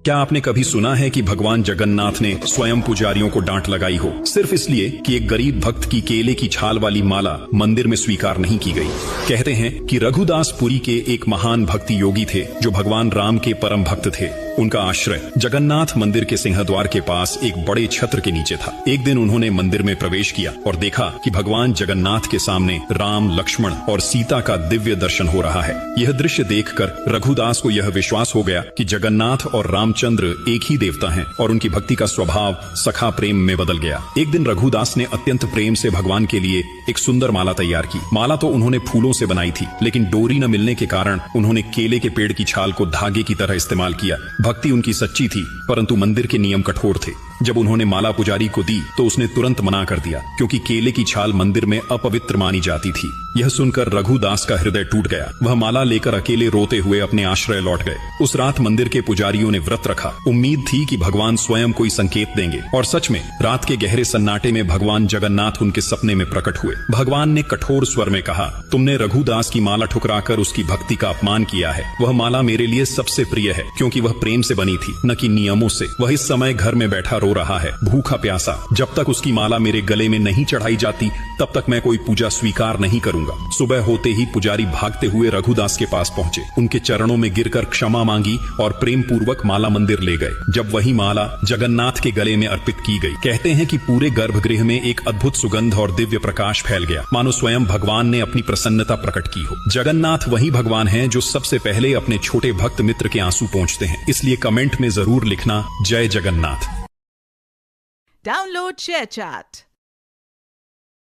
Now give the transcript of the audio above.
क्या आपने कभी सुना है कि भगवान जगन्नाथ ने स्वयं पुजारियों को डांट लगाई हो सिर्फ इसलिए कि एक गरीब भक्त की केले की छाल वाली माला मंदिर में स्वीकार नहीं की गई? कहते हैं कि रघुदास पुरी के एक महान भक्ति योगी थे जो भगवान राम के परम भक्त थे। उनका आश्रय जगन्नाथ मंदिर के सिंहद्वार के पास एक बड़े छत्र के नीचे था। एक दिन उन्होंने मंदिर में प्रवेश किया और देखा कि भगवान जगन्नाथ के सामने राम, लक्ष्मण और सीता का दिव्य दर्शन हो रहा है। यह दृश्य देखकर रघुदास को यह विश्वास हो गया कि जगन्नाथ और रामचंद्र एक ही देवता हैं और उनकी भक्ति का स्वभाव सखा प्रेम में बदल गया। एक दिन रघुदास ने अत्यंत प्रेम से भगवान के लिए एक सुंदर माला तैयार की। माला तो उन्होंने फूलों से बनाई थी, लेकिन डोरी न मिलने के कारण उन्होंने केले के पेड़ की छाल को धागे की तरह इस्तेमाल किया। भक्ति उनकी सच्ची थी, परंतु मंदिर के नियम कठोर थे। जब उन्होंने माला पुजारी को दी तो उसने तुरंत मना कर दिया, क्योंकि केले की छाल मंदिर में अपवित्र मानी जाती थी। यह सुनकर रघुदास का हृदय टूट गया। वह माला लेकर अकेले रोते हुए अपने आश्रय लौट गए। उस रात मंदिर के पुजारियों ने व्रत रखा। उम्मीद थी कि भगवान स्वयं कोई संकेत देंगे, और सच में रात के गहरे सन्नाटे में भगवान जगन्नाथ उनके सपने में प्रकट हुए। भगवान ने कठोर स्वर में कहा, तुमने रघुदास की माला ठुकराकर उसकी भक्ति का अपमान किया है। वह माला मेरे लिए सबसे प्रिय है, क्योंकि वह प्रेम से बनी थी, न कि नियमों से। वह इस समय घर में बैठा रो रहा है, भूखा प्यासा। जब तक उसकी माला मेरे गले में नहीं चढ़ाई जाती, तब तक मैं कोई पूजा स्वीकार नहीं करूंगा। सुबह होते ही पुजारी भागते हुए रघुदास के पास पहुंचे, उनके चरणों में गिरकर क्षमा मांगी और प्रेम पूर्वक माला मंदिर ले गए। जब वही माला जगन्नाथ के गले में अर्पित की गई, कहते हैं कि पूरे गर्भगृह में एक अद्भुत सुगंध और दिव्य प्रकाश फैल गया, मानो स्वयं भगवान ने अपनी प्रसन्नता प्रकट की हो। जगन्नाथ वही भगवान हैं जो सबसे पहले अपने छोटे भक्त मित्र के आंसू पोंछते हैं। इसलिए कमेंट में जरूर लिखना, जय जगन्नाथ। Download ShareChat.